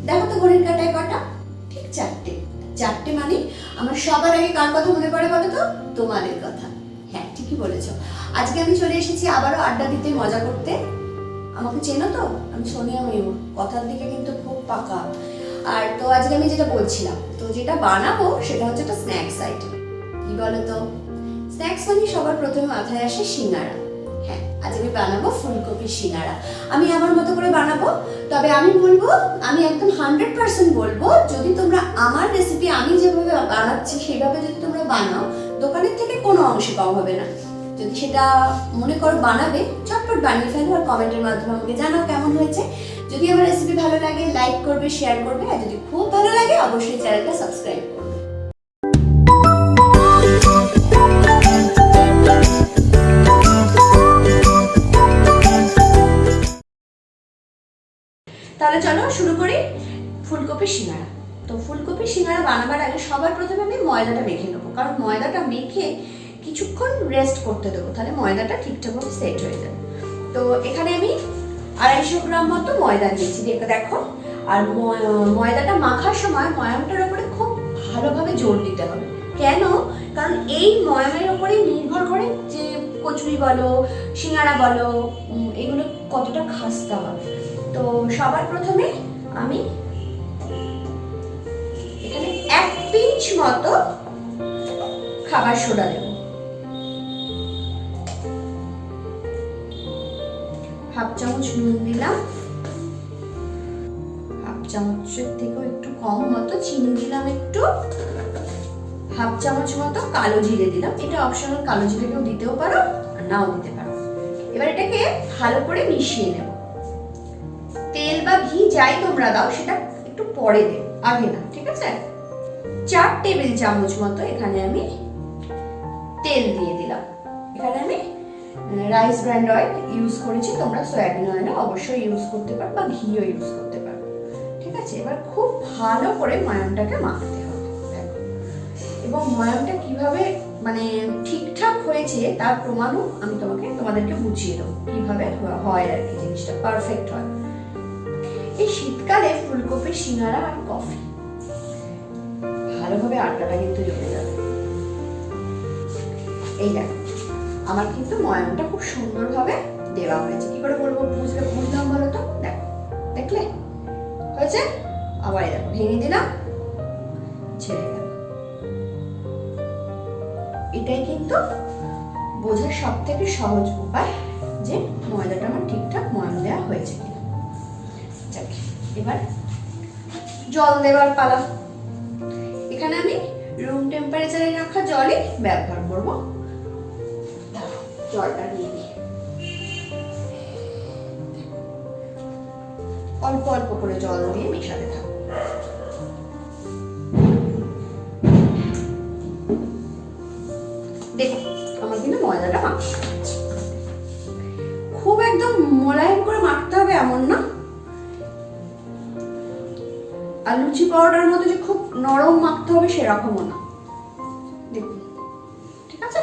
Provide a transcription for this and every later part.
দেখো তো ঘড়ির কাঁটায় কটা? ঠিক 4টে। 4টে মানে আমার সবার আগে কার কথা মনে পড়ে বলো তো? তোমাদের কথা। হ্যাঁ, ঠিকই বলেছো। আজকে আমি চলে এসেছি আবারও আড্ডা দিতে, মজা করতে। আমাকে চেনো তো? আমি সোনিয়া ময়ূর, কথার দিকে কিন্তু খুব পাকা। আর তো আজকে আমি যেটা বলছিলাম, তো যেটা বানাবো সেটা হচ্ছে একটা স্ন্যাক্স আইটেম। কি বলো তো? স্ন্যাক্স মানে সবার প্রথমে মাথায় আসে সিঙ্গারা। হ্যাঁ, আজ আমি বানাবো ফুলকপির সিঙ্গারা। আমি আমার মতো করে বানাবো, তবে আমি বলবো, আমি একদম 100% বলবো, যদি তোমরা আমার রেসিপি আমি যেভাবে বানাচ্ছি সেভাবে যদি তোমরা বানাও, দোকানের থেকে কোনো অংশে কম হবে না। যদি সেটা মনে করো বানাবে, চটপট বানিয়ে ফেলো আর কমেন্টের মাধ্যমে আমাকে জানাও কেমন হয়েছে। যদি আমার রেসিপি ভালো লাগে লাইক করবে, শেয়ার করবে, আর যদি খুব ভালো লাগে অবশ্যই চ্যানেলটা সাবস্ক্রাইব করবে। তাহলে চলো শুরু করি ফুলকপির সিঙ্গারা। তো ফুলকপির সিঙ্গারা বানাবার আগে সবার প্রথমে আমি ময়দাটা মেখে নেবো, কারণ ময়দাটা মেখে কিছুক্ষণ রেস্ট করতে দেবো, তাহলে ময়দাটা ঠিকঠাকভাবে সেট হয়ে যাবে। তো এখানে আমি 250 গ্রাম মতো ময়দা নিয়েছি, দেখো। আর ময়দাটা মাখার সময় ময়ামটার উপরে খুব ভালোভাবে জোর দিতে হবে। কেন? কারণ এই ময়ামের উপরেই নির্ভর করে যে কচুরি বলো, সিঙ্গারা বলো, এগুলো কতটা খাস্তা হবে। তো সবার প্রথমে আমি এখানে 1 পিঞ্চ মতো খাবার সোডা দেব, হাফ চামচ নুন দিলাম, হাফ চামচের থেকেও একটু কম মতো চিনি দিলাম, একটু হাফ চামচ মতো কালো জিরে দিলাম। এটা অপশনাল, কালো জিরে কেউ দিতেও পারো আর নাও দিতে পারো। এবার এটাকে ভালো করে মিশিয়ে নেব। তেল বা ঘি যাই তোমরা দাও সেটা একটু পরে দেব, আগে না, ঠিক আছে? 4 টেবিল চামচ মতো এখানে আমি তেল দিয়ে দিলাম। এখানে আমি রাইস ব্র্যান্ড অয়েল ইউজ করেছি, তোমরা সয়াবিন অয়েল অবশ্যই ইউজ করতে পারো বা ঘিও ইউজ করতে পারো, ঠিক আছে? এবার খুব ভালো করে ময়ামটাকে মাখতে হবে, দেখো। এবং ময়ামটা কিভাবে মানে ঠিকঠাক হয়েছে তার প্রমাণও আমি তোমাদেরকে বুঝিয়ে দেবো, কিভাবে হয় আর কি, জিনিসটা পারফেক্ট হয়। এই শীতকালে ফুলকপির সিঙ্গারা আর কফি ভালোভাবে আড্ডাটা কিন্তু জমে যাবে। এই দেখো, আমার কিন্তু ময়ামটা খুব সুন্দরভাবে দেওয়া হয়েছে। কি করে বলবো, বুঝলাম বলো তো? দেখো, দেখলে হয়েছে? আবার দেখো ভেঙে দিলাম, ছেড়ে গেল। এটাই কিন্তু বোঝার সব থেকে সহজ উপায় যে ময়দাটা আমার ঠিকঠাক ময়াম দেওয়া হয়েছে কিনা। এবার জল দেওয়ার পালা। এখানে আমি রুম টেম্পারেচারে রাখা জলই ব্যবহার করব। জলটা নিয়ে নিই, অল্প অল্প করে জল দিয়ে মেশাতে থাকবো। দেখো আমার কিন্তু ময়দাটা মাখা হচ্ছে। খুব একদম মোলায়েম করে মাখতে হবে এমন না, আর লুচি পাউডার মতো যে খুব নরম মাখতে হবে সেরকমও না, দেখুন, ঠিক আছে?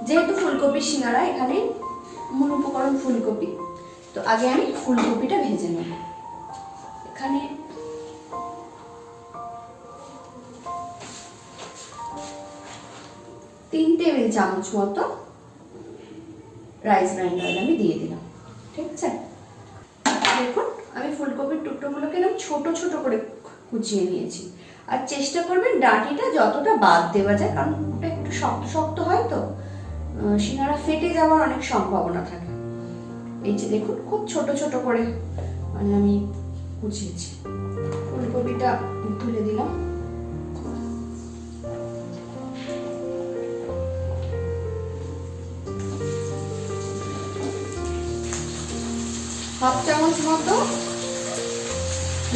যেহেতু ফুলকপির সিঙ্গারা, এখানে মূল উপকরণ ফুলকপি, তো আগে আমি ফুলকপিটা ভেজে নেব। এখানে তিন টেবিল চামচ মতো রাইস ব্র্যান্ড অয়েল আমি দিয়ে দিলাম, ঠিক আছে? দেখুন আমি ফুলকপির টুকরোগুলোকে এরকম ছোট ছোট করে কুচিয়ে নিয়েছি। আর চেষ্টা করবেন ডাঁটিটা যতটা বাদ দেওয়া যায়, কারণ ওটা একটু শক্ত শক্ত হয়, তো সিঙ্গারা ফেটে যাওয়ার অনেক সম্ভাবনা থাকে। এই যে দেখুন খুব ছোট ছোট করে মানে আমি কুচিয়েছি। ফুলকপিটা তুলে দিলাম। হাফ চামচ মতো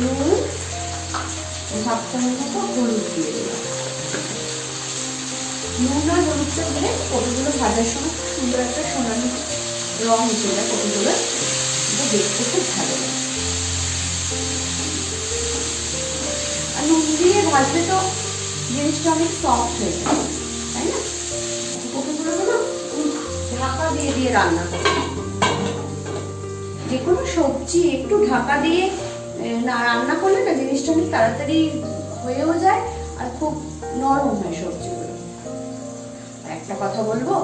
নুন, হাফ চামচ মতো হলুদ দিয়ে দিলাম। নুন আর হলুদটা দিলে কপিগুলো ভাজার সময় খুব সুন্দর একটা সোনালি রং উঠে যায় কপিগুলো, দেখতে খুব ভালো লাগে। আর নুন দিয়ে ভাজলে তো জিনিসটা অনেক সফট হয়ে যায়, তাই না? কপিগুলো না ঢাকা দিয়ে দিয়ে রান্না করবে। যে কোনো সবজি একটু ঢাকা দিয়ে না রান্না করলে না জিনিসটা অনেক তাড়াতাড়ি হয়েও যায় আর খুব নরম হয় সবজিগুলো। একটা কথা বলবো,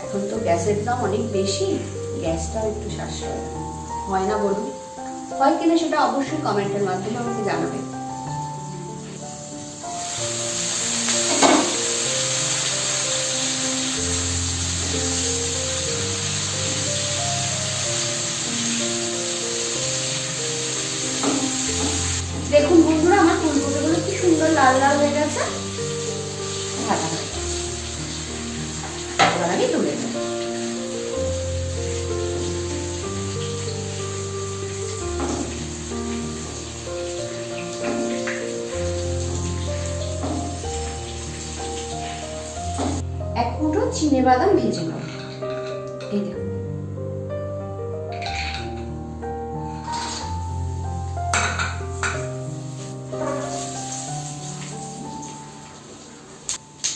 এখন তো গ্যাসের দাম অনেক বেশি, গ্যাসটাও একটু সাশ্রয় হয় না বলুন? হয় কিনা সেটা অবশ্যই কমেন্টের মাধ্যমে আমাকে জানাবে। দেখুন বন্ধুরা, আমার ফুলকপিগুলো কি সুন্দর লাল লাল হয়ে গেছে, ভাজা হয়ে গেছে। এবার আমি তুলে নেব। এক মুঠো চিনেবাদাম ভেজে নেব। এই দেখুন,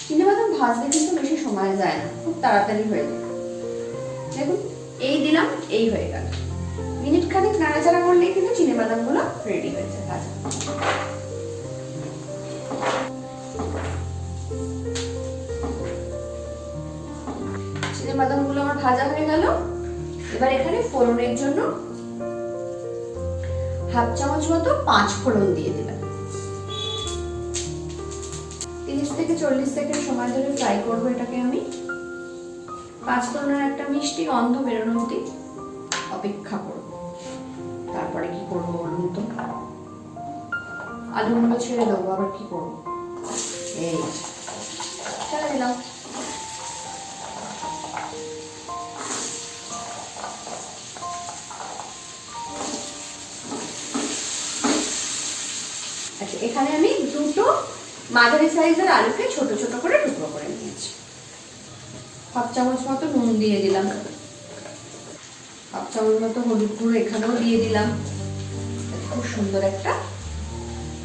চিনেবাদাম ভাজতে কিন্তু বেশি সময় যায় না, খুব তাড়াতাড়ি হয়ে যায়। দেখুন এই দিলাম, এই হয়ে গেল। মিনিট খানিক নাড়াচাড়া করলেই কিন্তু চিনেবাদাম গুলো রেডি হয়ে যায় ভাজা। চিনেবাদাম গুলো আমার ভাজা হয়ে গেল। এবার এখানে ফোড়নের জন্য হাফ চামচ মতো 5 ফোড়ন দিয়ে দিলাম। 30 থেকে 40 সেকেন্ড সময় ধরে ফ্রাই করবো এটাকে আমি। 5 ফোড়নের একটা মিষ্টি গন্ধ বেরোনো অবধি অপেক্ষা করব। তারপরে কি করবো বলুন তো? আলুগুলো ছেড়ে দেবো, আবার কি করবো? এই ছেড়ে দিলাম। আচ্ছা, এখানে আমি দুটো মাঝারি সাইজের আলুকে ছোট ছোট করে টুকরো করে নিয়েছি। হাফ চামচ মতো নুন দিয়ে দিলাম, হাফ চামচ মতো হলুদ গুঁড়ো এখানেও দিয়ে দিলাম। খুব সুন্দর একটা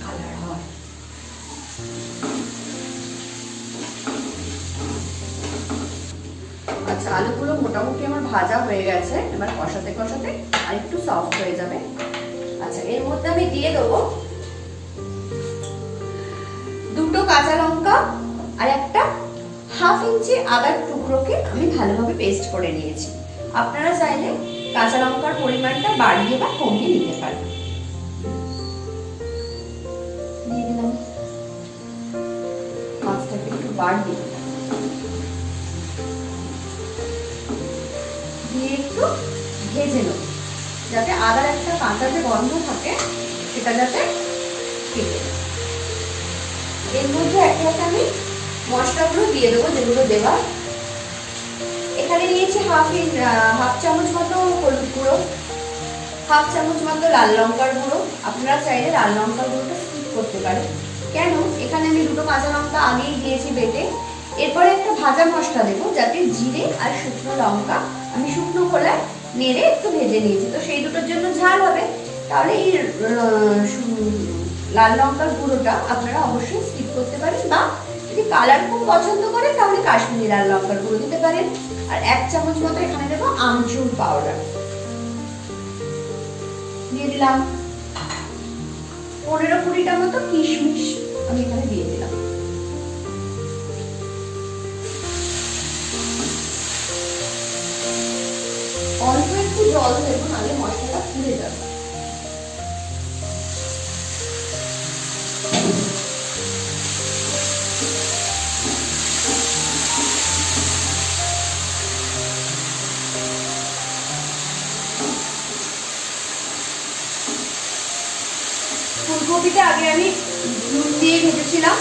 কালার হয়। আচ্ছা, আলুগুলো মোটামুটি আমার ভাজা হয়ে গেছে। এবার কষাতে কষাতে আর একটু সফট হয়ে যাবে। আচ্ছা, এর মধ্যে আমি দিয়ে দেবো দুটো কাঁচা লঙ্কা আর একটা হাফ ইঞ্চি আদার টুকরোকে আমি ভালোভাবে পেস্ট করে নিয়েছি। আপনারা চাইলে কাঁচা লঙ্কার পরিমাণটা বাড়িয়ে বা কমিয়ে নিতে পারেন। দিয়ে দিলাম, মাছটাকে একটু বাড়িয়ে দিয়ে একটু ভেজে নেব, যাতে আদার একটা কাঁচা যে গন্ধ থাকে সেটা যাতে কেটে যায়। এর মধ্যে একটা আমি মশলাগুলো দিয়ে দেবো, যেগুলো দেওয়ার। এখানে নিয়েছি হাফ চামচ মতো হলুদ গুঁড়ো, হাফ চামচ মতো লাল লঙ্কার গুঁড়ো। আপনারা চাইলে লাল লঙ্কার গুঁড়োটা স্কিপ করতে পারেন। কেন? এখানে আমি দুটো কাঁচা লঙ্কা আগেই দিয়েছি বেটে। এরপরে একটা ভাজা মশলা দেবো, যাতে জিরে আর শুকনো লঙ্কা আমি শুকনো খোলায় নেড়ে একটু ভেজে নিয়েছি, তো সেই দুটোর জন্য ঝাল হবে। তাহলে এই লাল লঙ্কার গুঁড়োটা আপনারা অবশ্যই স্কিপ করতে পারেন, বা যদি কালার খুব পছন্দ করেন তাহলে কাশ্মীরি লাল লঙ্কার গুঁড়ো দিতে পারেন। আর 1 চামচ মতো এখানে দেবো আমচুর পাউডার দিয়ে দিলাম। 15-20টা মতো কিশমিশ আমি এখানে দিয়ে দিলাম। অল্প একটু জল দেবো, নাহলে মশলাটা পুড়ে যাবে। ফুলকপিটা আগে আমি নুন দিয়ে ভেজেছিলাম,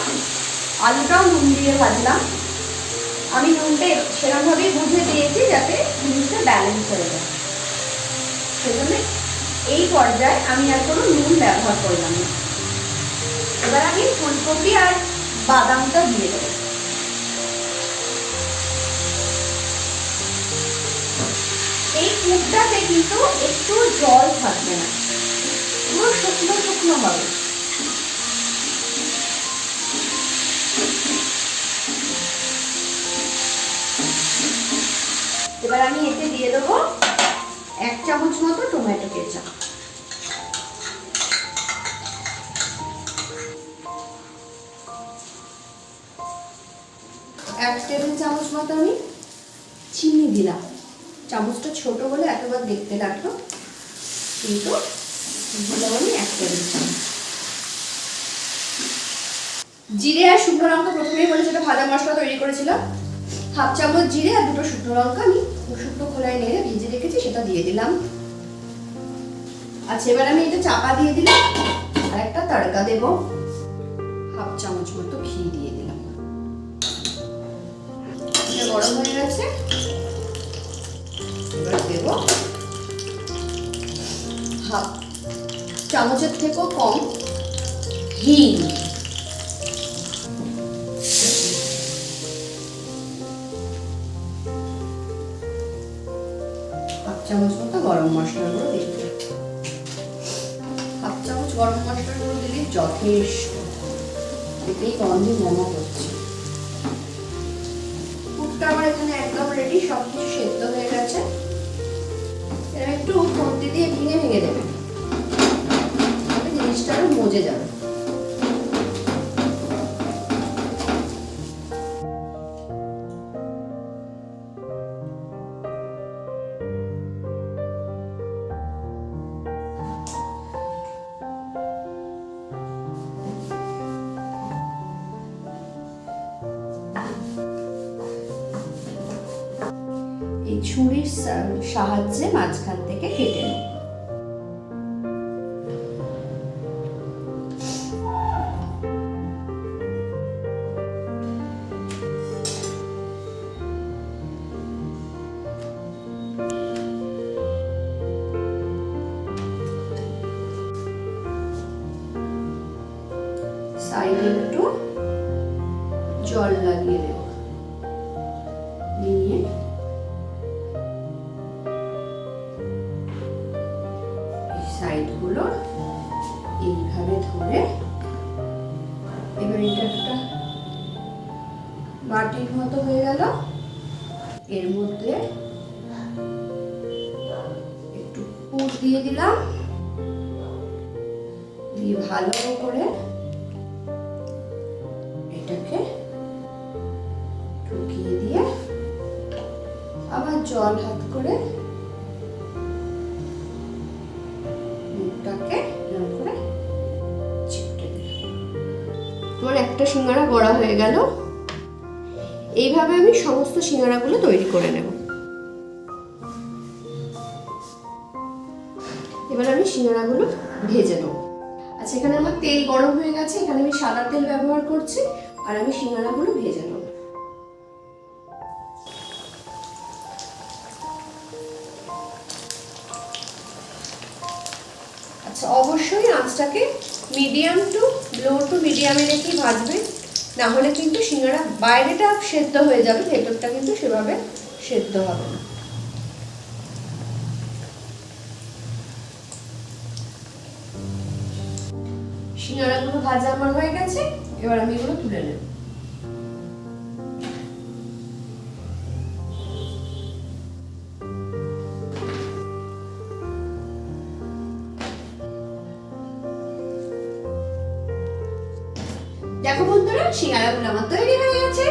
আলুটাও নুন দিয়ে ভাজলাম। আমি নুনটা সেরকমভাবেই বুঝে দিয়েছি যাতে জিনিসটা ব্যালেন্স হয়ে যায়। সেজন্য এই পর্যায়ে আমি আর কোনো নুন ব্যবহার করলাম না। এবার আমি ফুলকপি আর বাদামটা দিয়ে দেবো। এই কুকটাতে কিন্তু একটু জল থাকবে না, পুরো শুকনো শুকনো হবে। এবার আমি এতে দিয়ে দেবো 1 চামচ মতো টমেটো কেচাপ, 1 টেবিল চামচ মতো আমি চিনি দিলাম। চামচটা ছোট বলে একেবারে দেখতে লাগলো, কিন্তু দিলাম আমি 1 টেবিল চামচ। জিরে আর শুকনো লঙ্কা প্রথমেই বলে যেটা ভাজা মশলা তৈরি করেছিলাম, 1/2 চামচ জিরে আর 2টো শুকনো লঙ্কা আমি শুকনো খোলায় নেড়ে ভেজে রেখেছি, সেটা দিয়ে দিলাম। আচ্ছা, এবার আমি এটা চাপা দিয়ে দিলাম আর একটা তড়কা দেব। 1/2 চামচ মতো ঘি দিয়ে দিলাম। এটা গরম হয়ে গেছে, এবার দেব 1/2 চামচের থেকেও কম হিং, 1/2 চামচ মতো গরম মশলার গুঁড়ো দিয়ে দিলাম। 1/2 চামচ গরম মশলার গুঁড়ো দিলে যথেষ্ট, এতেই গন্ধে মমা হচ্ছে। পুরটা আমার এখানে একদম রেডি, সবকিছু সেদ্ধ হয়ে গেছে। এবার একটু খুন্তি দিয়ে ভেঙে ভেঙে দেবেন, তাহলে জিনিসটা আরো মজে যাবে। এই ছুরির সাহায্যে মাঝখান থেকে কেটে নেব। সাইডে একটু জল লাগিয়ে দেব, নিয়ে সাইডগুলো এইভাবে ধরে এবার এটা একটা বাটির মতো হয়ে গেল। এর মধ্যে একটু পুর দিয়ে দিলাম, দিয়ে ভালো করে এটাকে ঢুকিয়ে দিয়ে আবার জল হাত করে মুখটাকে এরকম করে চিপটে দিলাম। আমার একটা সিঙ্গাড়া গড়া হয়ে গেল। এইভাবে আমি সমস্ত সিঙ্গাড়াগুলো তৈরি করে নেব। এবার আমি সিঙ্গাড়াগুলো ভেজে নেব। আচ্ছা, এখানে আমার তেল গরম হয়ে গেছে, এখানে আমি সাদা তেল ব্যবহার করছি, আর আমি সিঙ্গাড়াগুলো ভেজে নেব। আচ্ছা, অবশ্যই আঁচটাকে মিডিয়াম টু লো টু মিডিয়ামে রেখে ভাজবে, না হলে কিন্তু সিঙ্গাড়া বাইরেটা সেদ্ধ হয়ে যাবে, ভেতরটা কিন্তু সেভাবে সেদ্ধ হবে না। সিঙ্গাড়াগুলো ভাজা আমার হয়ে গেছে, এবার আমি এগুলো তুলে নেব। দেখো বন্ধুরা, সিঙ্গাড়াগুলো আমার তৈরি হয়ে গেছে।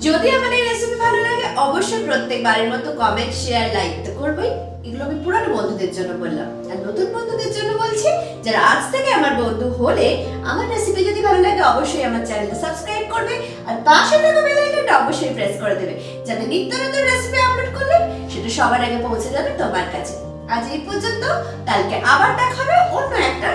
যদি আমার এই রেসিপি ভালো লাগে অবশ্যই প্রত্যেকবারের মতো কমেন্ট, শেয়ার, লাইক তো করবেই। এগুলো আমি পুরানো বন্ধুদের জন্য বললাম, আর নতুন বন্ধুদের জন্য বলছি, যারা আজ থেকে আমার বন্ধু হলে আমার রেসিপি যদি ভালো লাগে অবশ্যই আমার চ্যানেলটা সাবস্ক্রাইব করবে, আর পাশে থাকা বেল আইকনটা অবশ্যই প্রেস করে দেবে, যাতে নিত্য নতুন রেসিপি আপলোড করলে সেটা সবার আগে পৌঁছে যাবে তোমার কাছে। আজ এই পর্যন্ত, কালকে আবার দেখা হবে অন্য একটা